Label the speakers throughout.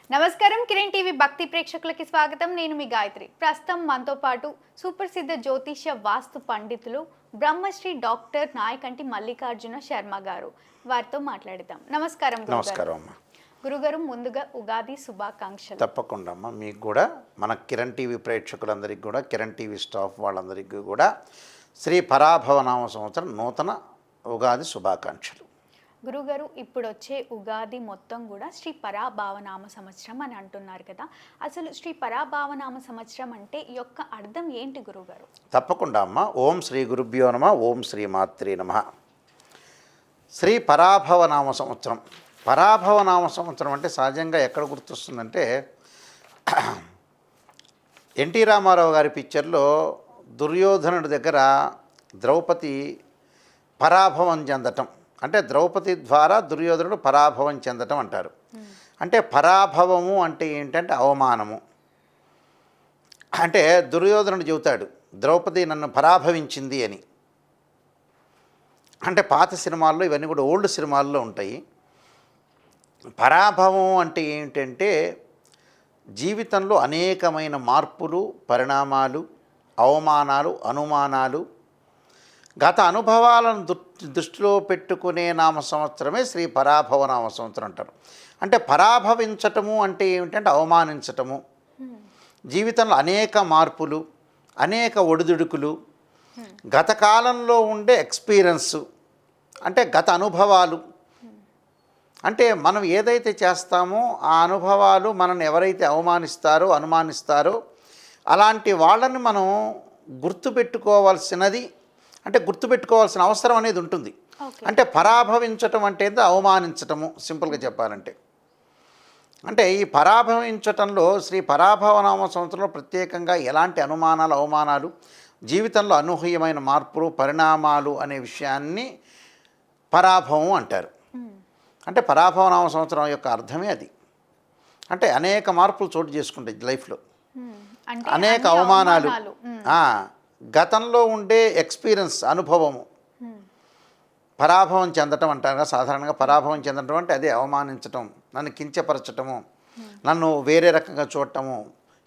Speaker 1: నమస్కారం కిరణ్ టీవీ భక్తి ప్రేక్షకులకి స్వాగతం. నేను మీ గాయత్రి. ప్రస్తుతం మనతో పాటు సుప్రసిద్ధ జ్యోతిష్య వాస్తు పండితులు బ్రహ్మశ్రీ డాక్టర్ నాయకంటి మల్లికార్జున శర్మ గారు. వారితో మాట్లాడదాం. నమస్కారం గురుగారు.
Speaker 2: నమస్కారం అమ్మా.
Speaker 1: గురుగారు, ముందుగా ఉగాది శుభాకాంక్షలు.
Speaker 2: తప్పకుండా అమ్మా. మీకు కూడా మన కిరణ్ టీవీ ప్రేక్షకులందరికీ కూడా, కిరణ్ టీవీ స్టాఫ్ వాళ్ళందరికీ కూడా శ్రీ పరాభవనామ సంవత్సరం నూతన ఉగాది శుభాకాంక్షలు.
Speaker 1: గురుగారు, ఇప్పుడు వచ్చే ఉగాది మొత్తం కూడా శ్రీ పరాభావనామ సంవత్సరం అని అంటున్నారు కదా, అసలు శ్రీ పరాభావనామ సంవత్సరం అంటే ఈ యొక్క అర్థం ఏంటి గురుగారు?
Speaker 2: తప్పకుండా అమ్మ. ఓం శ్రీ గురుభ్యో నమ, ఓం శ్రీ మాత్రే నమ. శ్రీ పరాభవనామ సంవత్సరం. పరాభవనామ సంవత్సరం అంటే సహజంగా ఎక్కడ గుర్తొస్తుందంటే ఎన్టీ రామారావు గారి పిక్చర్లో దుర్యోధనుడి దగ్గర ద్రౌపది పరాభవం చెందటం, అంటే ద్రౌపది ద్వారా దుర్యోధనుడు పరాభవం చెందటం అంటారు. అంటే పరాభవము అంటే ఏంటంటే అవమానము. అంటే దుర్యోధనుడు చెబుతాడు ద్రౌపది నన్ను పరాభవించింది అని. అంటే పాత సినిమాల్లో ఇవన్నీ కూడా ఓల్డ్ సినిమాల్లో ఉంటాయి. పరాభవం అంటే ఏంటంటే జీవితంలో అనేకమైన మార్పులు, పరిణామాలు, అవమానాలు, అనుమానాలు, గత అనుభవాలను దృష్టిలో పెట్టుకునే నామ సంవత్సరమే శ్రీ పరాభవనామ సంవత్సరం అంటారు. అంటే పరాభవించటము అంటే ఏమిటంటే అవమానించటము. జీవితంలో అనేక మార్పులు, అనేక ఒడిదుడుకులు, గత కాలంలో ఉండే ఎక్స్పీరియన్సు, అంటే గత అనుభవాలు. అంటే మనం ఏదైతే చేస్తామో ఆ అనుభవాలు మనల్ని ఎవరైతే అవమానిస్తారో, అనుమానిస్తారో అలాంటి వాళ్ళని మనం గుర్తుపెట్టుకోవాల్సినది, అంటే గుర్తుపెట్టుకోవాల్సిన అవసరం అనేది ఉంటుంది. అంటే పరాభవించటం అంటే అవమానించటము, సింపుల్గా చెప్పాలంటే. అంటే ఈ పరాభవించటంలో శ్రీ పరాభవనామ సంవత్సరంలో ప్రత్యేకంగా ఎలాంటి అనుమానాలు, అవమానాలు, జీవితంలో అనూహ్యమైన మార్పులు, పరిణామాలు అనే విషయాన్ని పరాభవం అంటారు. అంటే పరాభవనామ సంవత్సరం యొక్క అర్థమే అది. అంటే అనేక మార్పులు చోటు చేసుకుంటాయి లైఫ్లో, అనేక అవమానాలు, గతంలో ఉండే ఎక్స్పీరియన్స్, అనుభవము. పరాభవం చెందటం అంటారు కదా సాధారణంగా. పరాభవం చెందటం అంటే అదే అవమానించటం, నన్ను కించపరచటము, నన్ను వేరే రకంగా చూడటము,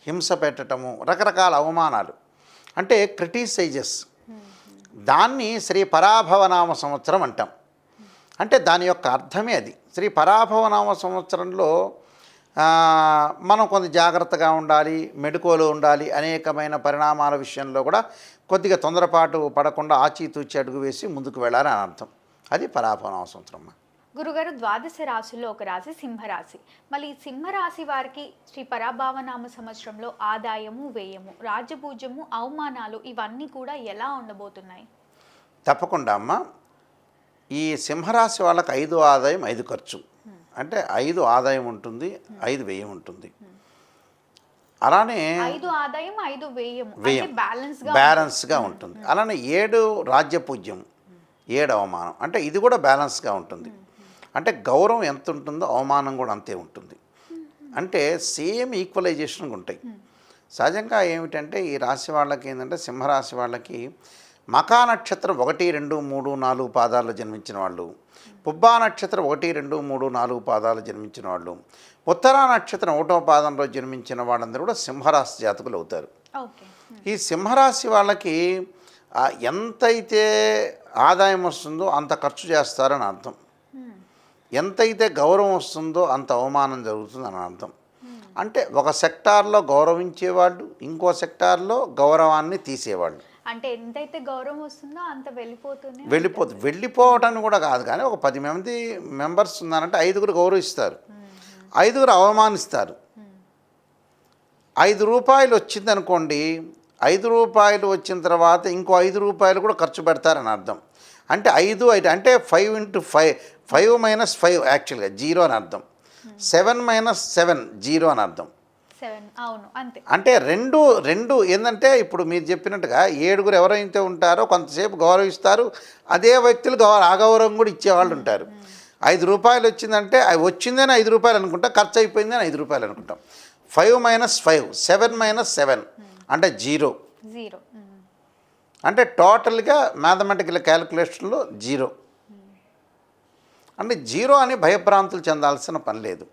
Speaker 2: హింస పెట్టటము, రకరకాల అవమానాలు, అంటే క్రిటిసైజెస్. దాన్ని శ్రీ పరాభవనామ సంవత్సరం అంటాం. అంటే దాని యొక్క అర్థమే అది. శ్రీ పరాభవనామ సంవత్సరంలో మనం కొంత జాగ్రత్తగా ఉండాలి, మెడుకోలో ఉండాలి. అనేకమైన పరిణామాల విషయంలో కూడా కొద్దిగా తొందరపాటు పడకుండా ఆచితూచి అడుగు వేసి ముందుకు వెళ్ళాలి అని అర్థం. అది పరాభవనామ సంవత్సరం.
Speaker 1: గురుగారు, ద్వాదశ రాశుల్లో ఒక రాశి సింహరాశి. మళ్ళీ సింహరాశి వారికి శ్రీ పరాభవనామ సంవత్సరంలో ఆదాయము, వ్యయము, రాజపూజ్యము, అవమానాలు ఇవన్నీ కూడా ఎలా ఉండబోతున్నాయి?
Speaker 2: తప్పకుండా అమ్మ. ఈ సింహరాశి వాళ్ళకి 5 ఆదాయం 5 ఖర్చు. అంటే 5 ఆదాయం ఉంటుంది, 5 వ్యయం ఉంటుంది. అలానే
Speaker 1: 5 ఆదాయం 5 వ్యయం
Speaker 2: బ్యాలెన్స్గా ఉంటుంది. అలానే 7 రాజ్యపూజ్యం, 7 అవమానం. అంటే ఇది కూడా బ్యాలెన్స్గా ఉంటుంది. అంటే గౌరవం ఎంత ఉంటుందో అవమానం కూడా అంతే ఉంటుంది. అంటే సేమ్ ఈక్వలైజేషన్గా ఉంటాయి. సహజంగా ఏమిటంటే ఈ రాశి వాళ్ళకి ఏంటంటే, సింహరాశి వాళ్ళకి మకా నక్షత్రం 1, 2, 3, 4 పాదాల్లో జన్మించిన వాళ్ళు, పుబ్బా నక్షత్రం 1, 2, 3, 4 పాదాలు జన్మించిన వాళ్ళు, ఉత్తరా నక్షత్రం 1వ పాదంలో జన్మించిన వాళ్ళందరూ కూడా సింహరాశి జాతకులు అవుతారు. ఈ సింహరాశి వాళ్ళకి ఎంతైతే ఆదాయం వస్తుందో అంత ఖర్చు చేస్తారని అర్థం. ఎంతైతే గౌరవం వస్తుందో అంత అవమానం జరుగుతుందని అర్థం. అంటే ఒక సెక్టార్లో గౌరవించేవాళ్ళు, ఇంకో సెక్టార్లో గౌరవాన్ని తీసేవాళ్ళు.
Speaker 1: అంటే ఎంతైతే గౌరవం వస్తుందో అంత
Speaker 2: వెళ్ళిపోవటాన్ని కూడా కాదు, కానీ ఒక 10 మంది మెంబర్స్ ఉన్నారంటే 5గురు గౌరవిస్తారు, 5గురు అవమానిస్తారు. 5 రూపాయలు వచ్చిందనుకోండి, 5 రూపాయలు వచ్చిన తర్వాత ఇంకో 5 రూపాయలు కూడా ఖర్చు పెడతారని అర్థం. అంటే 5 అంటే 5 × 5, 5 - 5 యాక్చువల్గా 0 అని అర్థం. 7 - 7 0 అని అర్థం. అంటే రెండు ఏంటంటే ఇప్పుడు మీరు చెప్పినట్టుగా 7గురు ఎవరైతే ఉంటారో కొంతసేపు గౌరవిస్తారు, అదే వ్యక్తులు అగౌరవం కూడా ఇచ్చేవాళ్ళు ఉంటారు. 5 రూపాయలు వచ్చిందంటే అవి వచ్చిందని 5 రూపాయలు అనుకుంటాం, ఖర్చు అయిపోయిందని 5 రూపాయలు అనుకుంటాం. 5 - 5, 7 - 7 అంటే 0. అంటే టోటల్గా మ్యాథమెటికల్ క్యాలిక్యులేషన్లో 0. అంటే 0 అని భయభ్రాంతులు చెందాల్సిన పని లేదు.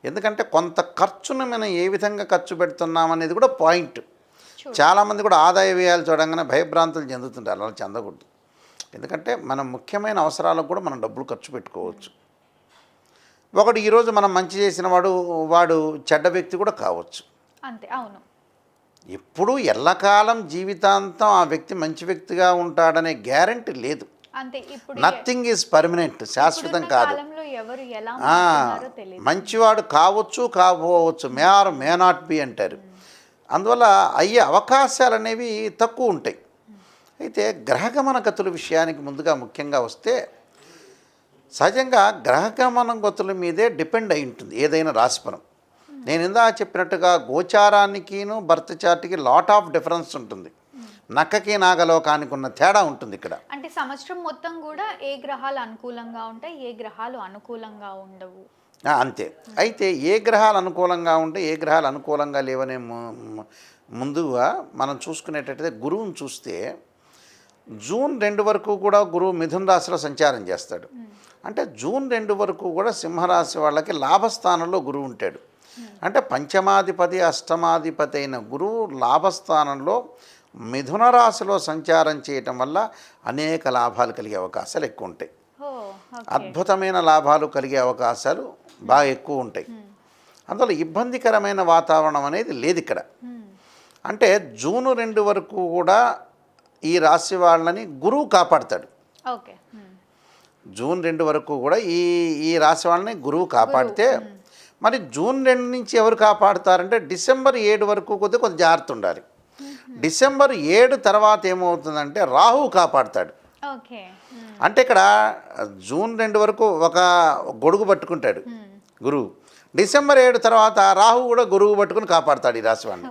Speaker 2: ఎందుకంటే కొంత ఖర్చును మనం ఏ విధంగా ఖర్చు పెడుతున్నాం అనేది కూడా పాయింట్. చాలామంది కూడా ఆదాయ వ్యయాలు చూడంగానే భయభ్రాంతులు చెందుతుంటారు. అలా చెందకూడదు. ఎందుకంటే మనం ముఖ్యమైన అవసరాలకు కూడా మనం డబ్బులు ఖర్చు పెట్టుకోవచ్చు. ఒకడు ఈరోజు మనం మంచి చేసిన వాడు చెడ్డ వ్యక్తి కూడా కావచ్చు.
Speaker 1: అంతే. అవును.
Speaker 2: ఎప్పుడు ఎల్లకాలం జీవితాంతం ఆ వ్యక్తి మంచి వ్యక్తిగా ఉంటాడనే గ్యారెంటీ లేదు.
Speaker 1: అంతే. ఇప్పుడు
Speaker 2: నథింగ్ ఈజ్ పర్మనెంట్, శాశ్వతం కాదు.
Speaker 1: కాలంలో ఎవరు ఎలా మారుతున్నారో తెలియదు.
Speaker 2: మంచివాడు కావచ్చు, కాకపోవచ్చు, మే ఆర్ మే నాట్ బి అంటారు. అందువల్ల అయ్యే అవకాశాలు అనేవి తక్కువ ఉంటాయి. అయితే గ్రహగమన గతుల విషయానికి ముందుగా ముఖ్యంగా వస్తే, సహజంగా గ్రహగమన గతుల మీదే డిపెండ్ అయి ఉంటుంది ఏదైనా రాశిఫలం. నేను ఇందాక చెప్పినట్టుగా గోచారానికిను బర్త్ చార్ట్కి లాట్ ఆఫ్ డిఫరెన్స్ ఉంటుంది. నక్కకి నాగలోకానికి ఉన్న తేడా ఉంటుంది ఇక్కడ.
Speaker 1: అంటే సంవత్సరం మొత్తం కూడా ఏ గ్రహాలు అనుకూలంగా ఉంటాయి, ఏ గ్రహాలు అనుకూలంగా ఉండవు.
Speaker 2: అంతే. అయితే ఏ గ్రహాలు అనుకూలంగా ఉంటే ఏ గ్రహాలు అనుకూలంగా లేవనే ముందుగా మనం చూసుకునేటట్టయితే గురువుని చూస్తే జూన్ 2 వరకు కూడా గురువు మిథున రాశిలో సంచారం చేస్తాడు. అంటే జూన్ 2 వరకు కూడా సింహరాశి వాళ్ళకి లాభస్థానంలో గురువు ఉంటాడు. అంటే పంచమాధిపతి అష్టమాధిపతి అయిన గురువు లాభస్థానంలో మిథున రాశిలో సంచారం చేయటం వల్ల అనేక లాభాలు కలిగే అవకాశాలు ఎక్కువ ఉంటాయి. అద్భుతమైన లాభాలు కలిగే అవకాశాలు బాగా ఎక్కువ ఉంటాయి. అందువల్ల ఇబ్బందికరమైన వాతావరణం అనేది లేదు ఇక్కడ. అంటే జూన్ 2 వరకు కూడా ఈ రాశి వాళ్ళని గురువు కాపాడుతాడు.
Speaker 1: ఓకే.
Speaker 2: జూన్ 2 వరకు కూడా ఈ రాశి వాళ్ళని గురువు కాపాడితే, మరి జూన్ 2 నుంచి ఎవరు కాపాడుతారంటే డిసెంబర్ 7 వరకు కొంచెం జాగ్రత్త ఉండాలి. డిసెంబర్ 7 తర్వాత ఏమవుతుందంటే రాహువు కాపాడుతాడు.
Speaker 1: ఓకే.
Speaker 2: అంటే ఇక్కడ జూన్ 2 వరకు ఒక గొడుగు పట్టుకుంటాడు గురువు. డిసెంబర్ 7 తర్వాత రాహు కూడా గురువు పట్టుకుని కాపాడుతాడు ఈ రాశి వాళ్ళని.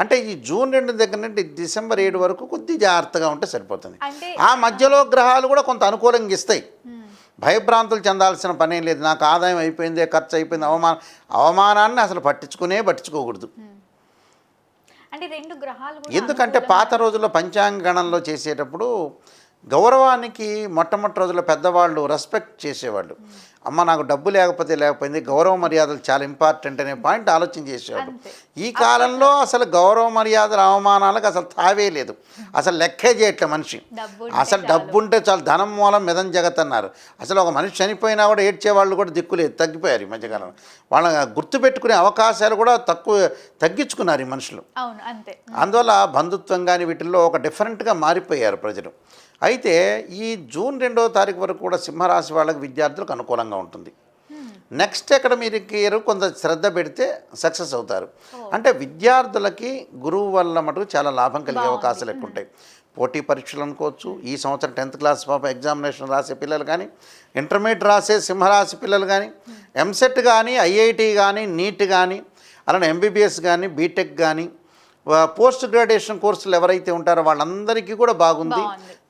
Speaker 2: అంటే ఈ జూన్ 2 దగ్గర నుండి డిసెంబర్ 7 వరకు కొద్ది జాగ్రత్తగా ఉంటే సరిపోతుంది. ఆ మధ్యలో గ్రహాలు కూడా కొంత అనుకూలంగా ఇస్తాయి. భయభ్రాంతులు చెందాల్సిన పనేం లేదు. నాకు ఆదాయం అయిపోయిందే, ఖర్చు అయిపోయింది, అవమానాన్ని అసలు పట్టించుకోకూడదు.
Speaker 1: అంటే రెండు గ్రహాలు
Speaker 2: ఎందుకంటే పాత రోజుల్లో పంచాంగ గణంలో చేసేటప్పుడు గౌరవానికి మొట్టమొదటి రోజుల్లో పెద్దవాళ్ళు రెస్పెక్ట్ చేసేవాళ్ళు. అమ్మ నాకు డబ్బు లేకపోయింది, గౌరవ మర్యాదలు చాలా ఇంపార్టెంట్ అనే పాయింట్ ఆలోచన చేసేవాళ్ళు. ఈ కాలంలో అసలు గౌరవ మర్యాదల అవమానాలకు అసలు తావే లేదు, అసలు లెక్కే చేయట్లే మనిషి. అసలు డబ్బు ఉంటే చాలు, ధనం మూలం మిదం జగత్ అన్నారు. అసలు ఒక మనిషి చనిపోయినా కూడా ఏడ్చేవాళ్ళు కూడా దిక్కులేదు, తగ్గిపోయారు ఈ మధ్యకాలం. వాళ్ళ గుర్తుపెట్టుకునే అవకాశాలు కూడా తగ్గించుకున్నారు ఈ మనుషులు. అందువల్ల బంధుత్వం కానీ వీటిల్లో ఒక డిఫరెంట్గా మారిపోయారు ప్రజలు. అయితే ఈ జూన్ 2వ తారీఖు వరకు కూడా సింహరాశి వాళ్ళకి విద్యార్థులకు అనుకూలంగా ఉంటుంది. నెక్స్ట్ అకాడమిక్ కొంత శ్రద్ధ పెడితే సక్సెస్ అవుతారు. అంటే విద్యార్థులకి గురువు వల్ల మటుకు చాలా లాభం కలిగే అవకాశాలు ఎక్కువ ఉంటాయి. పోటీ పరీక్షలు అనుకోవచ్చు. ఈ సంవత్సరం 10th క్లాస్ ఎగ్జామినేషన్ రాసే పిల్లలు కానీ, ఇంటర్మీడియట్ రాసే సింహరాశి పిల్లలు కానీ, ఎంసెట్ కానీ, ఐఐటి కానీ, నీట్ కానీ, అలానే ఎంబీబీఎస్ కానీ, బీటెక్ కానీ, పోస్ట్ గ్రాడ్యుయేషన్ కోర్సులు ఎవరైతే ఉంటారో వాళ్ళందరికీ కూడా బాగుంది.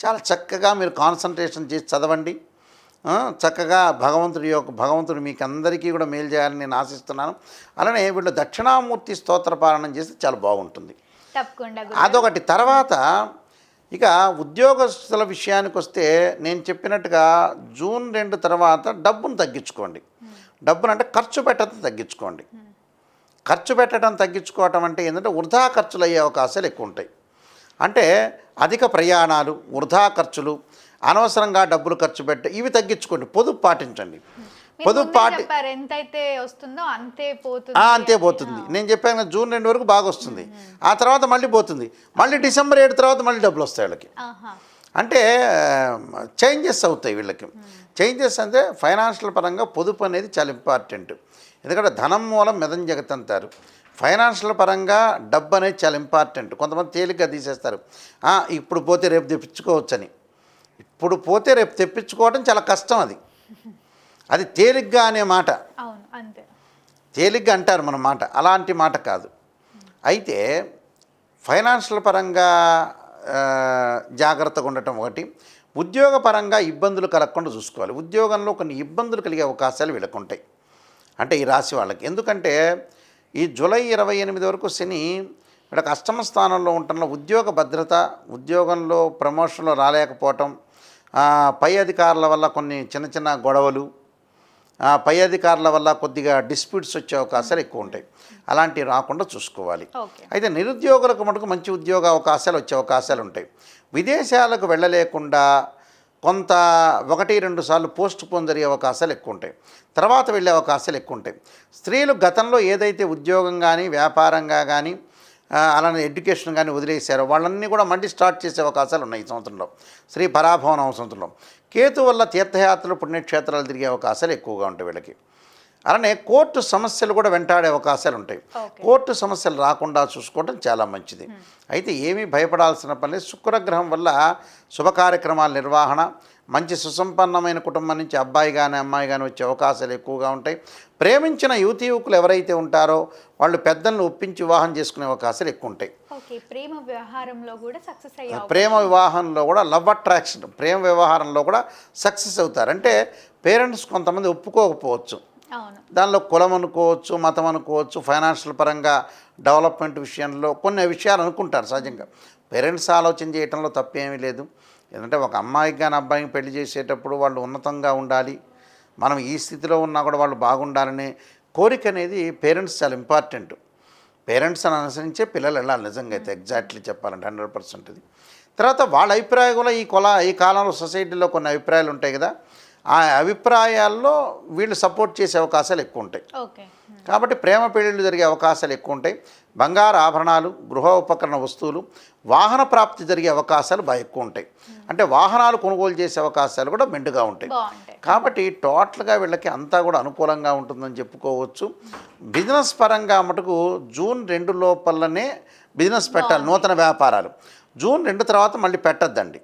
Speaker 2: చాలా చక్కగా మీరు కాన్సన్ట్రేషన్ చేసి చదవండి. చక్కగా భగవంతుడు మీకు అందరికీ కూడా మేలు చేయాలని నేను ఆశిస్తున్నాను. అలానే వీళ్ళు దక్షిణామూర్తి స్తోత్ర పారాయణం చేస్తే చాలా బాగుంటుంది. అదొకటి. తర్వాత ఇక ఉద్యోగస్తుల విషయానికి వస్తే నేను చెప్పినట్టుగా జూన్ 2 తర్వాత డబ్బును తగ్గించుకోండి. అంటే ఖర్చు పెట్టడం తగ్గించుకోండి. ఖర్చు పెట్టడం తగ్గించుకోవటం అంటే ఏంటంటే వృధా ఖర్చులు అయ్యే అవకాశాలు ఎక్కువ ఉంటాయి. అంటే అధిక ప్రయాణాలు, వృధా ఖర్చులు, అనవసరంగా డబ్బులు ఖర్చు ఇవి తగ్గించుకోండి. పొదుపు పాటించండి.
Speaker 1: ఎంతైతే వస్తుందో అంతే
Speaker 2: పోతుంది. నేను చెప్పాను జూన్ 2 వరకు బాగా వస్తుంది, ఆ తర్వాత మళ్ళీ పోతుంది. మళ్ళీ డిసెంబర్ 7 తర్వాత మళ్ళీ డబ్బులు వస్తాయి వీళ్ళకి. అంటే చేంజెస్ అవుతాయి వీళ్ళకి. చేంజెస్ అంటే ఫైనాన్షియల్ పరంగా పొదుపు అనేది చాలా ఇంపార్టెంట్. ఎందుకంటే ధనం మూలం మిదం జగత్ అంటారు. ఫైనాన్షియల్ పరంగా డబ్బు అనేది చాలా ఇంపార్టెంట్. కొంతమంది తేలిగ్గా తీసేస్తారు, ఇప్పుడు పోతే రేపు తెప్పించుకోవచ్చని. ఇప్పుడు పోతే రేపు తెప్పించుకోవడం చాలా కష్టం. అది తేలిగ్గా అనే మాట, తేలిగ్గా అంటారు మన మాట, అలాంటి మాట కాదు. అయితే ఫైనాన్షియల్ పరంగా జాగ్రత్తగా ఉండటం ఒకటి. ఉద్యోగపరంగా ఇబ్బందులు కలగకుండా చూసుకోవాలి. ఉద్యోగంలో కొన్ని ఇబ్బందులు కలిగే అవకాశాలు వీళ్ళకు ఉంటాయి. అంటే ఈ రాశి వాళ్ళకి. ఎందుకంటే ఈ జూలై 28 వరకు శని ఇక్కడ అష్టమ స్థానంలో ఉంటున్న ఉద్యోగ భద్రత, ఉద్యోగంలో ప్రమోషన్లో రాలేకపోవటం, పై అధికారుల వల్ల కొన్ని చిన్న చిన్న గొడవలు, పై అధికారుల వల్ల కొద్దిగా డిస్ప్యూట్స్ వచ్చే అవకాశాలు ఎక్కువ ఉంటాయి. అలాంటివి రాకుండా చూసుకోవాలి.
Speaker 1: ఓకే.
Speaker 2: అయితే నిరుద్యోగులకు మటుకు మంచి ఉద్యోగ అవకాశాలు వచ్చే అవకాశాలు ఉంటాయి. విదేశాలకు వెళ్ళలేకుండా కొంత 1-2 సార్లు పోస్ట్ పోన్ జరిగే అవకాశాలు ఎక్కువ ఉంటాయి. తర్వాత వెళ్ళే అవకాశాలు ఎక్కువ ఉంటాయి. స్త్రీలు గతంలో ఏదైతే ఉద్యోగం కానీ వ్యాపారంగా కానీ అలానే ఎడ్యుకేషన్ కానీ వదిలేశారో వాళ్ళన్నీ కూడా మళ్ళీ స్టార్ట్ చేసే అవకాశాలు ఉన్నాయి ఈ సంవత్సరంలో. శ్రీ పరాభవనం సంవత్సరంలో కేతు వల్ల తీర్థయాత్రలు పుణ్యక్షేత్రాలు తిరిగే అవకాశాలు ఎక్కువగా ఉంటాయి వీళ్ళకి. అలానే కోర్టు సమస్యలు కూడా వెంటాడే అవకాశాలు ఉంటాయి. కోర్టు సమస్యలు రాకుండా చూసుకోవడం చాలా మంచిది. అయితే ఏమీ భయపడాల్సిన పని లేదు. శుక్రగ్రహం వల్ల శుభ కార్యక్రమాల నిర్వహణ, మంచి సుసంపన్నమైన కుటుంబం నుంచి అబ్బాయి కానీ అమ్మాయి కానీ వచ్చే అవకాశాలు ఎక్కువగా ఉంటాయి. ప్రేమించిన యువతీ యువకులు ఎవరైతే ఉంటారో వాళ్ళు పెద్దలను ఒప్పించి వివాహం చేసుకునే అవకాశాలు ఎక్కువ ఉంటాయి.
Speaker 1: ప్రేమ వ్యవహారంలో కూడా సక్సెస్ అయ్యే
Speaker 2: ప్రేమ వివాహంలో కూడా లవ్ అట్రాక్షన్, ప్రేమ వ్యవహారంలో కూడా సక్సెస్ అవుతారు. అంటే పేరెంట్స్ కొంతమంది ఒప్పుకోకపోవచ్చు. దానిలో కులం అనుకోవచ్చు, మతం అనుకోవచ్చు, ఫైనాన్షియల్ పరంగా డెవలప్మెంట్ విషయంలో కొన్ని విషయాలు అనుకుంటారు. సహజంగా పేరెంట్స్ ఆలోచన చేయటంలో తప్పేమీ లేదు. ఎందుకంటే ఒక అమ్మాయికి కానీ అబ్బాయికి పెళ్లి చేసేటప్పుడు వాళ్ళు ఉన్నతంగా ఉండాలి, మనం ఈ స్థితిలో ఉన్నా కూడా వాళ్ళు బాగుండాలనే కోరిక అనేది పేరెంట్స్ చాలా ఇంపార్టెంట్. పేరెంట్స్ అని అనుసరించే పిల్లలు వెళ్ళాలి నిజంగా అయితే, ఎగ్జాక్ట్లీ చెప్పాలంటే 100% ఇది. తర్వాత వాళ్ళ అభిప్రాయం కూడా ఈ కాలంలో సొసైటీలో కొన్ని అభిప్రాయాలు ఉంటాయి కదా, ఆ అభిప్రాయాల్లో వీళ్ళు సపోర్ట్ చేసే అవకాశాలు ఎక్కువ ఉంటాయి. కాబట్టి ప్రేమ పెళ్ళిళ్ళు జరిగే అవకాశాలు ఎక్కువ ఉంటాయి. బంగారు ఆభరణాలు, గృహ ఉపకరణ వస్తువులు, వాహన ప్రాప్తి జరిగే అవకాశాలు బాగా ఎక్కువ ఉంటాయి. అంటే వాహనాలు కొనుగోలు చేసే అవకాశాలు కూడా మెండుగా ఉంటాయి. కాబట్టి టోటల్గా వీళ్ళకి అంతా కూడా అనుకూలంగా ఉంటుందని చెప్పుకోవచ్చు. బిజినెస్ పరంగా మటుకు జూన్ 2 లోపలనే బిజినెస్ పెట్టాలి. నూతన వ్యాపారాలు జూన్ 2 తర్వాత మళ్ళీ పెట్టద్దండి.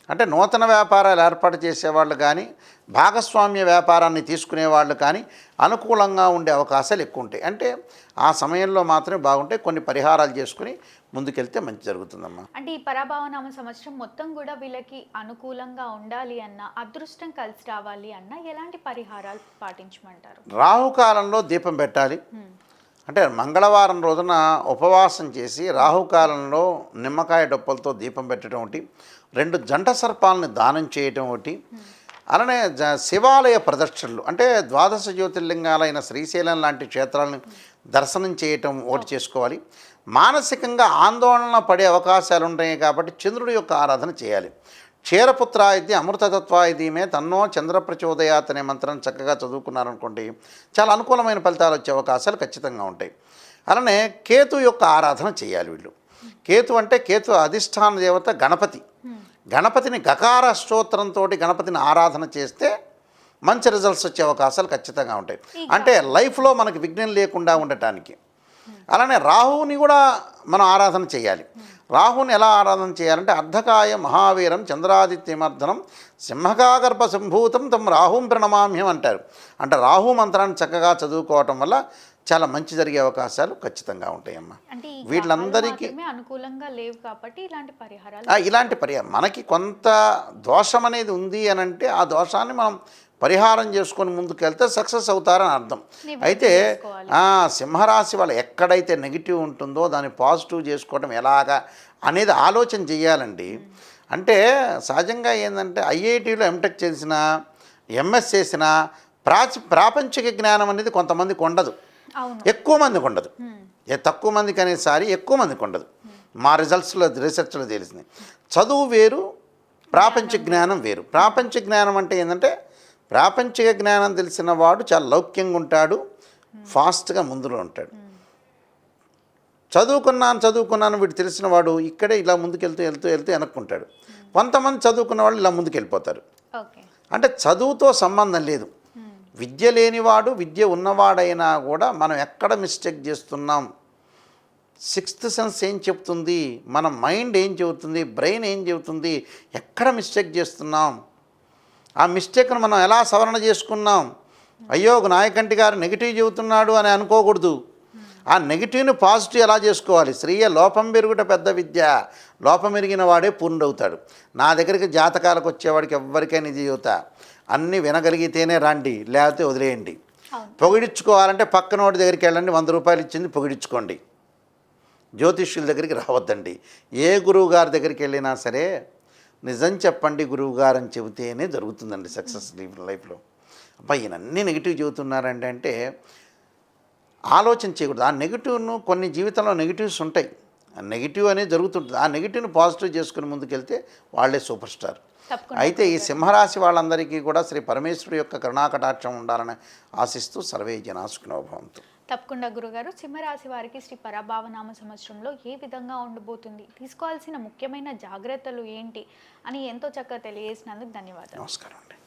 Speaker 2: అంటే నూతన వ్యాపారాలు ఏర్పాటు చేసేవాళ్ళు కానీ భాగస్వామ్య వ్యాపారాన్ని తీసుకునే వాళ్ళు కానీ అనుకూలంగా ఉండే అవకాశాలు ఎక్కువ ఉంటాయి. అంటే ఆ సమయంలో మాత్రమే బాగుంటాయి. కొన్ని పరిహారాలు చేసుకుని ముందుకెళ్తే మంచి జరుగుతుందమ్మా.
Speaker 1: అంటే ఈ పరాభవనామ సంవత్సరం మొత్తం కూడా వీళ్ళకి అనుకూలంగా ఉండాలి అన్న, అదృష్టం కలిసి రావాలి అన్న ఎలాంటి పరిహారాలు పాటించమంటారు?
Speaker 2: రాహుకాలంలో దీపం పెట్టాలి. అంటే మంగళవారం రోజున ఉపవాసం చేసి రాహుకాలంలో నిమ్మకాయ డొప్పలతో దీపం పెట్టడం ఒకటి, 2 జంట సర్పాలని దానం చేయటం ఒకటి, అలానే శివాలయ ప్రదక్షిణలు అంటే 12 జ్యోతిర్లింగాలైన శ్రీశైలం లాంటి క్షేత్రాలను దర్శనం చేయటం ఒకటి చేసుకోవాలి. మానసికంగా ఆందోళన పడే అవకాశాలు ఉంటాయి కాబట్టి చంద్రుడి యొక్క ఆరాధన చేయాలి. క్షీరపుత్రాయిది అమృతతత్వాయిదీమే తన్నో చంద్ర ప్రచోదయాత్ అనే మంత్రం చక్కగా చదువుకున్నారనుకోండి చాలా అనుకూలమైన ఫలితాలు వచ్చే అవకాశాలు ఖచ్చితంగా ఉంటాయి. అలానే కేతు యొక్క ఆరాధన చేయాలి వీళ్ళు. కేతు అంటే కేతు అధిష్టాన దేవత గణపతి. గణపతిని గకార స్తోత్రంతో గణపతిని ఆరాధన చేస్తే మంచి రిజల్ట్స్ వచ్చే అవకాశాలు ఖచ్చితంగా ఉంటాయి. అంటే లైఫ్లో మనకి విఘ్నం లేకుండా ఉండటానికి. అలానే రాహువుని కూడా మనం ఆరాధన చేయాలి. రాహుని ఎలా ఆరాధన చేయాలంటే అర్ధకాయ మహావీరం చంద్రాదిత్యమర్ధనం సింహకాగర్భ సంభూతం తమ రాహుం ప్రణమామ్యం అంటారు. అంటే రాహు మంత్రాన్ని చక్కగా చదువుకోవటం వల్ల చాలా మంచి జరిగే అవకాశాలు ఖచ్చితంగా ఉంటాయమ్మా. వీళ్ళందరికీ
Speaker 1: అనుకూలంగా లేవు కాబట్టి
Speaker 2: ఇలాంటి పరిహారం మనకి కొంత దోషం అనేది ఉంది అని అంటే ఆ దోషాన్ని మనం పరిహారం చేసుకొని ముందుకెళ్తే సక్సెస్ అవుతారని అర్థం. అయితే సింహరాశి వాళ్ళు ఎక్కడైతే నెగిటివ్ ఉంటుందో దాన్ని పాజిటివ్ చేసుకోవడం ఎలాగా అనేది ఆలోచన చేయాలండి. అంటే సహజంగా ఏంటంటే ఐఐటీలో ఎంటెక్ చేసిన ఎంఎస్ చేసిన ప్రాపంచిక జ్ఞానం అనేది కొంతమందికి ఉండదు, ఎక్కువ మందికి ఉండదు. తక్కువ మందికి అనేసారి ఎక్కువ మందికి ఉండదు. మా రీసెర్చ్లో తెలిసింది. చదువు వేరు, ప్రాపంచిక జ్ఞానం వేరు. ప్రాపంచిక జ్ఞానం అంటే ఏంటంటే ప్రాపంచిక జ్ఞానం తెలిసిన వాడు చాలా లౌక్యంగా ఉంటాడు, ఫాస్ట్గా ముందులో ఉంటాడు. చదువుకున్నాను వీడు తెలిసిన వాడు ఇక్కడే ఇలా ముందుకెళ్తూ వెనక్కుంటాడు. కొంతమంది చదువుకున్న వాళ్ళు ఇలా ముందుకెళ్ళిపోతారు. అంటే చదువుతో సంబంధం లేదు. విద్య లేనివాడు విద్య ఉన్నవాడైనా కూడా మనం ఎక్కడ మిస్టేక్ చేస్తున్నాం, 6th సెన్స్ ఏం చెప్తుంది, మన మైండ్ ఏం చెబుతుంది, బ్రెయిన్ ఏం చెబుతుంది, ఎక్కడ మిస్టేక్ చేస్తున్నాం, ఆ మిస్టేక్ను మనం ఎలా సవరణ చేసుకున్నాం. అయ్యో నాయకంటి గారు నెగిటివ్ చెబుతున్నాడు అని అనుకోకూడదు. ఆ నెగిటివ్ని పాజిటివ్ ఎలా చేసుకోవాలి. శ్రీయ లోపం పెరుగుట పెద్ద విద్య, లోపం ఎరిగిన వాడే పూర్ణుడవుతాడు. నా దగ్గరికి జాతకాలకు వచ్చేవాడికి ఎవరికైనా ఇది చెబుతా, అన్నీ వినగలిగితేనే రండి, లేకపోతే వదిలేయండి. పొగిడించుకోవాలంటే పక్కనోడి దగ్గరికి వెళ్ళండి, 100 రూపాయలు ఇచ్చింది పొగిడించుకోండి. జ్యోతిష్యుల దగ్గరికి రావద్దండి. ఏ గురువు గారి దగ్గరికి వెళ్ళినా సరే నిజం చెప్పండి గురువు గారు అని చెబితేనే జరుగుతుందండి సక్సెస్ లైఫ్లో. అబ్బా ఈయన అన్నీ నెగిటివ్ చెబుతున్నారంటే అంటే ఆలోచన చేయకూడదు. ఆ నెగిటివ్ను కొన్ని జీవితంలో నెగిటివ్స్ ఉంటాయి. ఆ నెగిటివ్ అనేది జరుగుతుంటుంది. ఆ నెగిటివ్ని పాజిటివ్ చేసుకుని ముందుకెళ్తే వాళ్ళే సూపర్ స్టార్.
Speaker 1: తప్పకుండా
Speaker 2: అయితే ఈ సింహరాశి వాళ్ళందరికీ కూడా శ్రీ పరమేశ్వరుడు యొక్క కరుణాకటాక్షం ఉండాలని ఆశిస్తూ సర్వే జనా సుఖినో భవంతు.
Speaker 1: తప్పకుండా గురుగారు, సింహరాశి వారికి శ్రీ పరభావనామ సంవత్సరంలో ఏ విధంగా ఉండబోతుంది, తీసుకోవాల్సిన ముఖ్యమైన జాగ్రత్తలు ఏంటి అని ఎంతో చక్కగా తెలియజేసినందుకు ధన్యవాదాలు.
Speaker 2: నమస్కారం అండి.